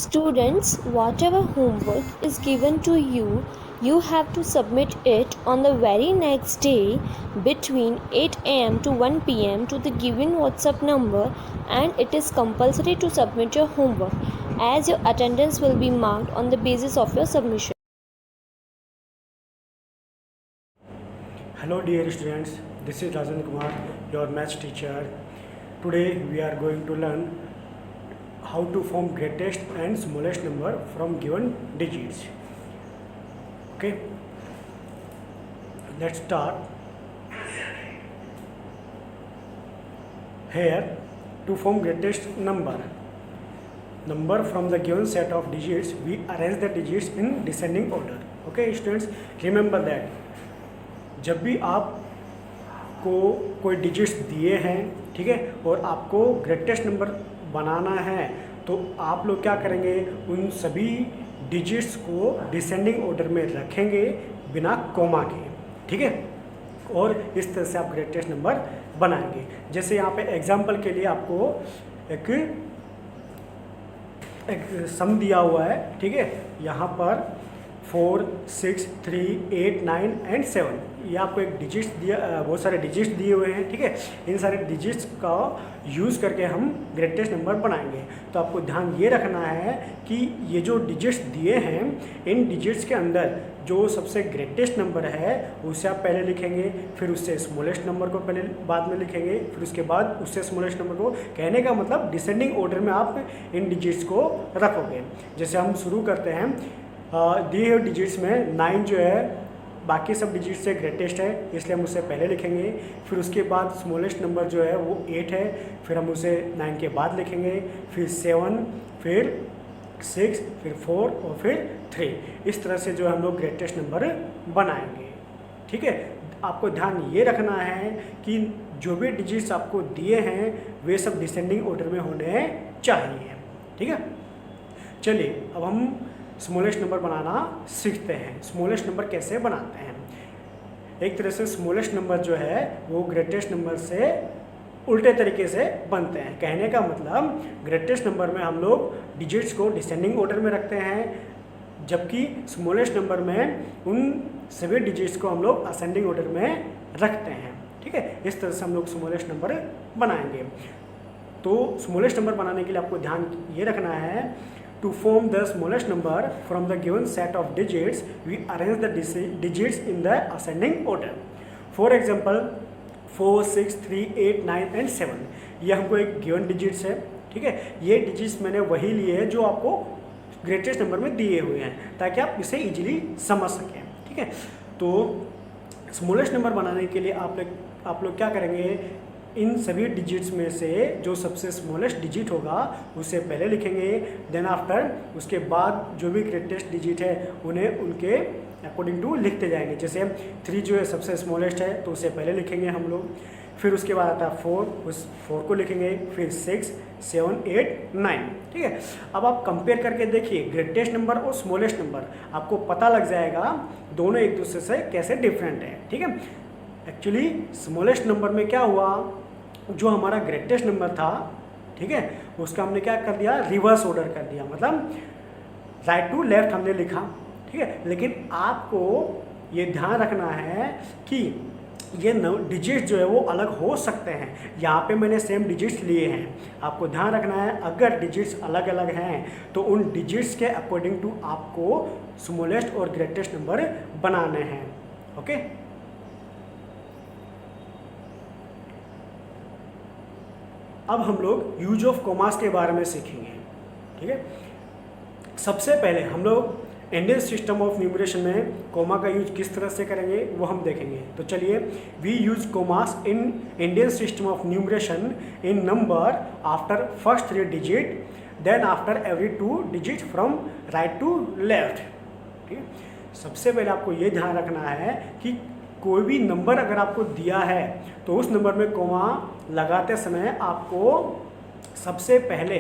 Students, whatever homework is given to you, you have to submit it on the very next day between 8 am to 1 pm to the given WhatsApp number, and it is compulsory to submit your homework as your attendance will be marked on the basis of your submission. Hello dear students, this is Rajan Kumar, your maths teacher. Today we are going to learn how to form greatest and smallest number from given digits. Okay, let's start. Here, to form greatest number from the given set of digits, we arrange the digits in descending order. Okay students, remember that जब भी आपको कोई digits दिए हैं, ठीक है, और आपको ग्रेटेस्ट नंबर बनाना है, तो आप लोग क्या करेंगे, उन सभी डिजिट्स को डिसेंडिंग ऑर्डर में रखेंगे बिना कोमा के, ठीक है, और इस तरह से आप ग्रेटेस्ट नंबर बनाएंगे। जैसे यहाँ पे एग्जांपल के लिए आपको एक सम दिया हुआ है, ठीक है, यहाँ पर 4, 6, 3, 8, 9 एंड 7, ये आपको एक डिजिट्स दिया, बहुत सारे डिजिट्स दिए हुए हैं, ठीक है। इन सारे डिजिट्स का यूज़ करके हम ग्रेटेस्ट नंबर बनाएंगे। तो आपको ध्यान ये रखना है कि ये जो डिजिट्स दिए हैं, इन डिजिट्स के अंदर जो सबसे ग्रेटेस्ट नंबर है उसे आप पहले लिखेंगे, फिर उससे स्मॉलेस्ट नंबर को पहले बाद में लिखेंगे, फिर उसके बाद उससे स्मॉलेस्ट नंबर को। कहने का मतलब डिसेंडिंग ऑर्डर में आप इन डिजिट्स को रखोगे। जैसे हम शुरू करते हैं, दिए हुए डिजिट्स में 9 जो है बाकी सब डिजिट्स से ग्रेटेस्ट है, इसलिए हम उसे पहले लिखेंगे। फिर उसके बाद स्मॉलेस्ट नंबर जो है वो 8 है, फिर हम उसे 9 के बाद लिखेंगे, फिर 7, फिर 6, फिर 4 और फिर 3। इस तरह से जो हम लोग ग्रेटेस्ट नंबर बनाएंगे, ठीक है। आपको ध्यान ये रखना है कि जो भी डिजिट्स आपको दिए हैं वे सब डिसेंडिंग ऑर्डर में होने चाहिए, ठीक है। चलिए अब हम स्मॉलेस्ट नंबर बनाना सीखते हैं। स्मॉलेस्ट नंबर कैसे बनाते हैं? एक तरह से स्मॉलेस्ट नंबर जो है वो ग्रेटेस्ट नंबर से उल्टे तरीके से बनते हैं। कहने का मतलब ग्रेटेस्ट नंबर में हम लोग डिजिट्स को डिसेंडिंग ऑर्डर में रखते हैं, जबकि स्मॉलेस्ट नंबर में उन सभी डिजिट्स को हम लोग असेंडिंग ऑर्डर में रखते हैं, ठीक है। इस तरह से हम लोग स्मॉलेस्ट नंबर बनाएंगे। तो स्मॉलेस्ट नंबर बनाने के लिए आपको ध्यान ये रखना है, to form the smallest number from the given set of digits, we arrange the digits in the ascending order. For example, 4, 6, 3, 8, 9 and 7, ये हमको एक given digits है, ठीक है। ये digits मैंने वही लिए हैं जो आपको ग्रेटेस्ट नंबर में दिए हुए हैं, ताकि आप इसे इजीली समझ सकें, ठीक है। तो स्मॉलेस्ट नंबर बनाने के लिए आप लोग क्या करेंगे, इन सभी डिजिट्स में से जो सबसे स्मॉलेस्ट डिजिट होगा उसे पहले लिखेंगे, देन आफ्टर उसके बाद जो भी ग्रेटेस्ट डिजिट है उन्हें उनके अकॉर्डिंग टू लिखते जाएंगे। जैसे 3 जो है सबसे स्मॉलेस्ट है तो उसे पहले लिखेंगे हम लोग, फिर उसके बाद आता है 4, उस 4 को लिखेंगे, फिर 6, 7, 8, 9, ठीक है। अब आप कंपेयर करके देखिए ग्रेटेस्ट नंबर और स्मॉलेस्ट नंबर, आपको पता लग जाएगा दोनों एक दूसरे से कैसे डिफरेंट है, ठीक है। एक्चुअली स्मॉलेस्ट नंबर में क्या हुआ, जो हमारा ग्रेटेस्ट नंबर था, ठीक है, उसका हमने क्या कर दिया, रिवर्स ऑर्डर कर दिया, मतलब राइट टू लेफ्ट हमने लिखा, ठीक है। लेकिन आपको ये ध्यान रखना है कि ये डिजिट्स जो है वो अलग हो सकते हैं। यहाँ पे मैंने सेम डिजिट्स लिए हैं, आपको ध्यान रखना है अगर डिजिट्स अलग अलग हैं तो उन डिजिट्स के अकॉर्डिंग टू आपको स्मॉलेस्ट और ग्रेटेस्ट नंबर बनाने हैं, ओके। अब हम लोग यूज ऑफ कॉमास के बारे में सीखेंगे, ठीक है। सबसे पहले हम लोग इंडियन सिस्टम ऑफ न्यूमरेशन में कोमा का यूज किस तरह से करेंगे वो हम देखेंगे। तो चलिए, we use commas in Indian system of numeration in number after first 3 digit, then after every 2 digit from right to left, ठीक है। सबसे पहले आपको ये ध्यान रखना है कि कोई भी नंबर अगर आपको दिया है तो उस नंबर में कोमा लगाते समय आपको सबसे पहले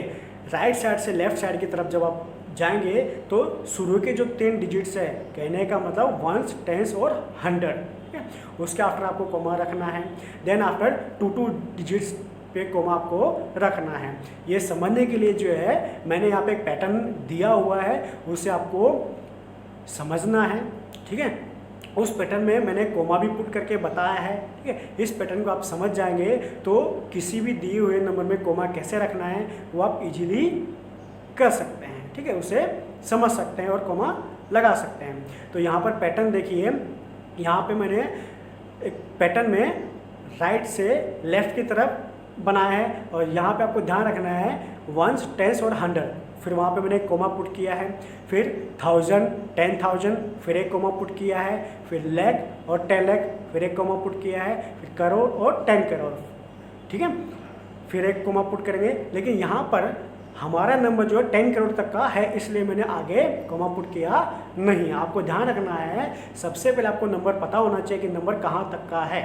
राइट साइड से लेफ्ट साइड की तरफ जब आप जाएंगे तो शुरू के जो 3 डिजिट्स है, कहने का मतलब 1s, 10s और 100, ठीक है, उसके आफ्टर आपको कोमा रखना है। देन आफ्टर 2 डिजिट्स पे कोमा आपको रखना है। ये समझने के लिए जो है मैंने यहाँ पे एक पैटर्न दिया हुआ है, उसे आपको समझना है, ठीक है। उस पैटर्न में मैंने कोमा भी पुट करके बताया है, ठीक है। इस पैटर्न को आप समझ जाएंगे तो किसी भी दिए हुए नंबर में कोमा कैसे रखना है वो आप इजीली कर सकते हैं, ठीक है। उसे समझ सकते हैं और कोमा लगा सकते हैं। तो यहाँ पर पैटर्न देखिए, यहाँ पे मैंने एक पैटर्न में राइट से लेफ्ट की तरफ बनाया है और यहाँ पे आपको ध्यान रखना है वंस, टेंस और 100, फिर वहाँ पे मैंने एक कोमा पुट किया है, फिर 1000, 10,000, फिर एक कोमा पुट किया है, फिर लाख और 10 लाख, फिर एक कोमा पुट किया है, फिर करोड़ और 10 करोड़, ठीक है। फिर एक कोमा पुट करेंगे, लेकिन यहाँ पर हमारा नंबर जो है 10 करोड़ तक का है, इसलिए मैंने आगे कोमा पुट किया नहीं। आपको ध्यान रखना है, सबसे पहले आपको नंबर पता होना चाहिए कि नंबर कहाँ तक का है,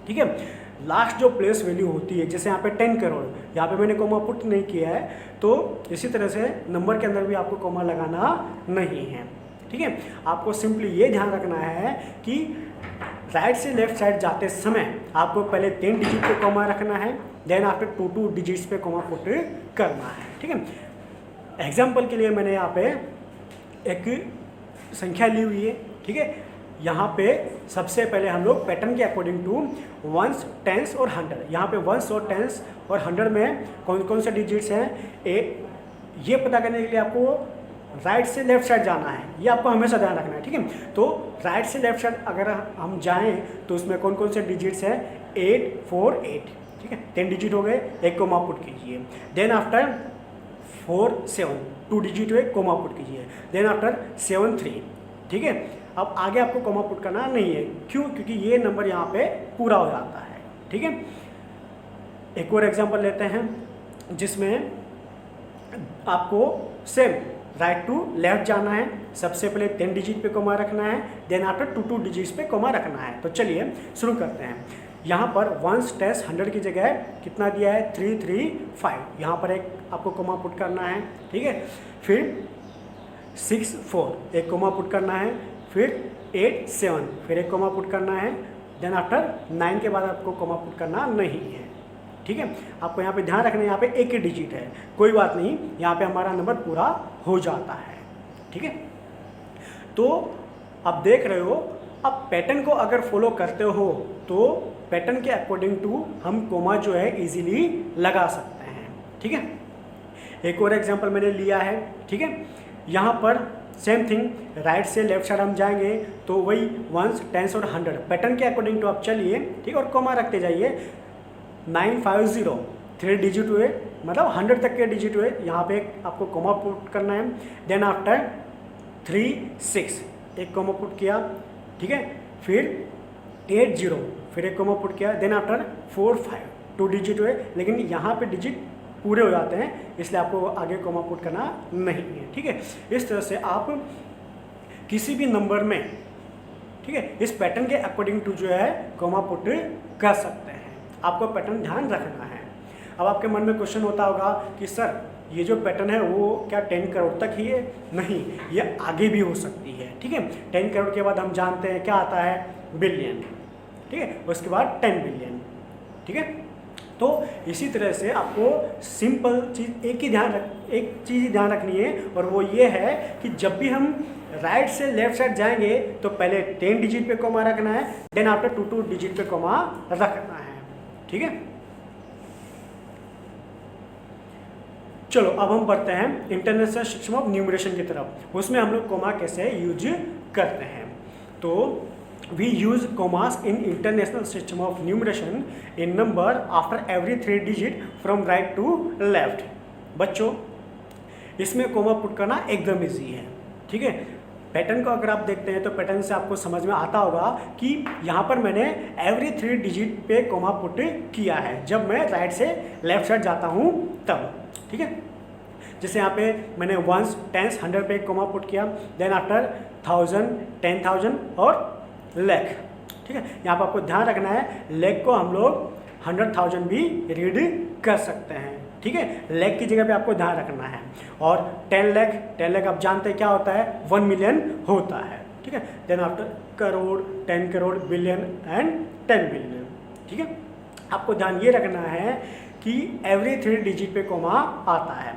ठीक है। लास्ट जो प्लेस वैल्यू होती है, जैसे यहाँ पे 10 करोड़, यहाँ पे मैंने कोमा पुट नहीं किया है, तो इसी तरह से नंबर के अंदर भी आपको कोमा लगाना नहीं है, ठीक है। आपको सिंपली ये ध्यान रखना है कि राइट से लेफ्ट साइड जाते समय आपको पहले 10 डिजिट पे कोमा रखना है, देन आफ्टर 2 डिजिट्स पे कोमा पुट करना है, ठीक है। एग्जाम्पल के लिए मैंने यहाँ पे एक संख्या ली हुई है, ठीक है। यहाँ पे सबसे पहले हम लोग पैटर्न के अकॉर्डिंग टू वंस, टेंस और 100, यहाँ पे वंस और टेंस और 100 में कौन कौन से डिजिट्स हैं ये पता करने के लिए आपको राइट से लेफ्ट साइड जाना है, ये आपको हमेशा ध्यान रखना है, ठीक है। तो राइट से लेफ्ट साइड अगर हम जाएं तो उसमें कौन कौन से डिजिट्स हैं, 8, 4, 8, ठीक है। 10 डिजिट हो गए, एक कोमा पुट कीजिए। देन आफ्टर 4, 7, 2 डिजिट हुए, कोमा पुट कीजिए। देन आफ्टर 7, 3, ठीक है। अब आगे आपको कोमा पुट करना नहीं है, क्यों? क्योंकि ये नंबर यहाँ पे पूरा हो जाता है, ठीक है। एक और एग्जांपल लेते हैं जिसमें आपको सेम राइट टू लेफ्ट जाना है। सबसे पहले 10 डिजिट पे कोमा रखना है, देन आफ्टर 2 डिजिट्स पे कोमा रखना है। तो चलिए शुरू करते हैं। यहाँ पर वंस, टेंस, 100 की जगह कितना दिया है, 3, 3, 5, यहाँ पर एक आपको कोमा पुट करना है, ठीक है। फिर 6, 4, एक कोमा पुट करना है, फिर 8, 7, फिर एक कोमा पुट करना है, देन आफ्टर 9 के बाद आपको कोमा पुट करना नहीं है, ठीक है। आपको यहाँ पे ध्यान रखना है, यहाँ पे एक ही डिजिट है, कोई बात नहीं, यहाँ पे हमारा नंबर पूरा हो जाता है, ठीक है। तो अब देख रहे हो, अब पैटर्न को अगर फॉलो करते हो तो पैटर्न के अकॉर्डिंग टू हम कोमा जो है इजीली लगा सकते हैं, ठीक है। एक और एग्जांपल मैंने लिया है, ठीक है। यहाँ पर सेम थिंग, राइट से लेफ्ट साइड हम जाएंगे तो वही वंस, टेंस और 100 पैटर्न के अकॉर्डिंग टू आप चलिए, ठीक है, और कोमा रखते जाइए। 950, 3 डिजिट हुए, मतलब 100 तक के डिजिट हुए, यहाँ पे आपको कोमा पुट करना है। देन आफ्टर 3, 6, एक कोमा पुट किया, ठीक है। फिर 8, 0, फिर एक कोमा पुट किया। देन आफ्टर 4, 5, 2 डिजिट हुए, लेकिन यहाँ पे डिजिट पूरे हो जाते हैं, इसलिए आपको आगे कोमा पुट करना नहीं है, ठीक है। इस तरह से आप किसी भी नंबर में, ठीक है, इस पैटर्न के अकॉर्डिंग टू जो है कोमा पुट कर सकते हैं। आपको पैटर्न ध्यान रखना है। अब आपके मन में क्वेश्चन होता होगा कि सर ये जो पैटर्न है वो क्या 10 करोड़ तक ही है? नहीं, ये आगे भी हो सकती है, ठीक है। 10 करोड़ के बाद हम जानते हैं क्या आता है, बिलियन, ठीक है, उसके बाद 10 बिलियन, ठीक है। तो इसी तरह से आपको सिंपल चीज़ एक चीज़ ध्यान रखनी है, और वो ये है कि जब भी हम राइट से लेफ्ट साइड जाएंगे तो पहले 10 डिजिट पे कोमा रखना है, देन आफ्टर 2 डिजिट पे कोमा रखना है, ठीक है। चलो अब हम बढ़ते हैं इंटरनेशनल सिस्टम ऑफ न्यूमरेशन की तरफ। उसमें हम लोग कोमा कैसे यूज करते हैं। तो we use commas in international system of numeration in number after every 3 digit from right to left। बच्चों इसमें कोमा पुट करना एकदम इजी है, ठीक है। पैटर्न को अगर आप देखते हैं तो पैटर्न से आपको समझ में आता होगा कि यहाँ पर मैंने एवरी 3 डिजिट पे कोमा पुट किया है जब मैं राइट से लेफ्ट साइड जाता हूँ तब, ठीक है। जैसे यहाँ पे मैंने वंस, टेंस, 100 पे कोमा पुट किया, देन आफ्टर 1000, 10,000 और लेख, ठीक है। यहाँ पर आपको ध्यान रखना है, लेख को हम लोग 100,000 भी रीड कर सकते हैं, ठीक है। लेख की जगह पे आपको ध्यान रखना है। और 10 लाख आप जानते हैं क्या होता है, 1 मिलियन होता है, ठीक है। Then after crore, 10 crore, billion and 10 billion, ठीक है। आपको ध्यान ये रखना है कि एवरी 3 डिजिट पे कोमा आता है।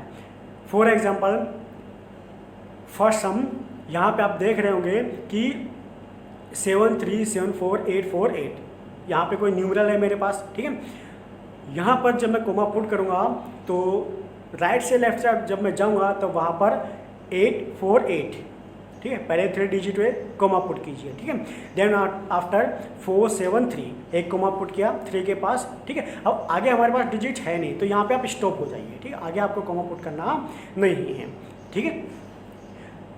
फॉर एग्जांपल फर्स्ट सम यहाँ पे आप देख रहे होंगे कि 7374848, यहाँ पे कोई न्यूमरल है मेरे पास, ठीक है। यहाँ पर जब मैं कोमा पुट करूँगा तो राइट से लेफ्ट साइड जब मैं जाऊँगा तो वहाँ पर 848, ठीक है, पहले 3 डिजिट में कोमा पुट कीजिए, ठीक है। देन आफ्टर 473 एक कोमा पुट किया 3 के पास, ठीक है। अब आगे हमारे पास डिजिट है नहीं तो यहाँ पे आप स्टॉप हो जाइए, ठीक है, आगे आपको कोमा पुट करना नहीं है, ठीक है।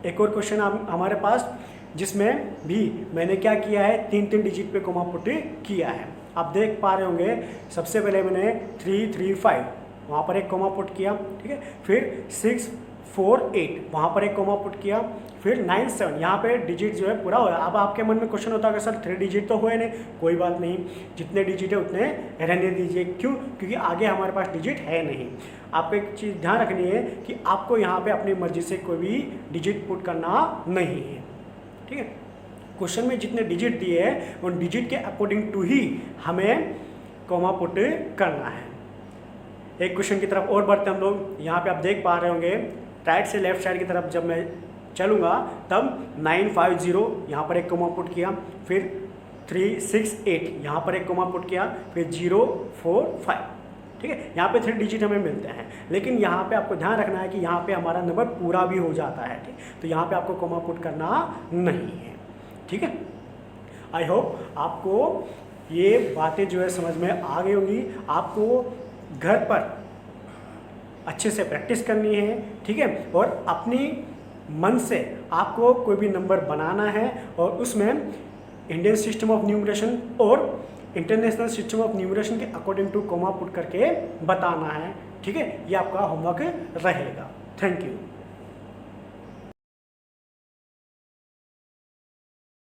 एक और क्वेश्चन हमारे पास जिसमें भी मैंने क्या किया है, 3 डिजिट पे कोमा पुट किया है। आप देख पा रहे होंगे सबसे पहले मैंने 335 वहाँ पर एक कोमा पुट किया, ठीक है, फिर 648 वहाँ पर एक कोमा पुट किया, फिर 97 यहाँ पे डिजिट जो है पूरा हुआ। अब आपके मन में क्वेश्चन होता है सर 3 डिजिट तो हुए नहीं, कोई बात नहीं, जितने डिजिट है उतने रहने दीजिए। क्यों? क्योंकि आगे हमारे पास डिजिट है नहीं। आपको एक चीज़ ध्यान रखनी है कि आपको यहाँ पे अपनी मर्जी से कोई भी डिजिट पुट करना नहीं है, ठीक है। क्वेश्चन में जितने डिजिट दिए हैं उन डिजिट के अकॉर्डिंग टू ही हमें कोमा पुट करना है। एक क्वेश्चन की तरफ और बढ़ते हम लोग। यहाँ पे आप देख पा रहे होंगे राइट से लेफ्ट साइड की तरफ जब मैं चलूँगा तब 950 यहाँ पर एक कोमा पुट किया, फिर 368 यहाँ पर एक कोमा पुट किया, फिर 045, ठीक है। यहाँ पे 3 डिजिट हमें मिलते हैं, लेकिन यहाँ पे आपको ध्यान रखना है कि यहाँ पे हमारा नंबर पूरा भी हो जाता है, ठीक, तो यहाँ पे आपको कोमा पुट करना नहीं है, ठीक है। आई होप आपको ये बातें जो है समझ में आ गई होंगी। आपको घर पर अच्छे से प्रैक्टिस करनी है, ठीक है, और अपनी मन से आपको कोई भी नंबर बनाना है और उसमें इंडियन सिस्टम ऑफ न्यूमरेशन और इंटरनेशनल सिस्टम ऑफ न्यूमरेशन के अकॉर्डिंग टू कोमा पुट करके बताना है, ठीक है। ये आपका होमवर्क रहेगा। Thank you.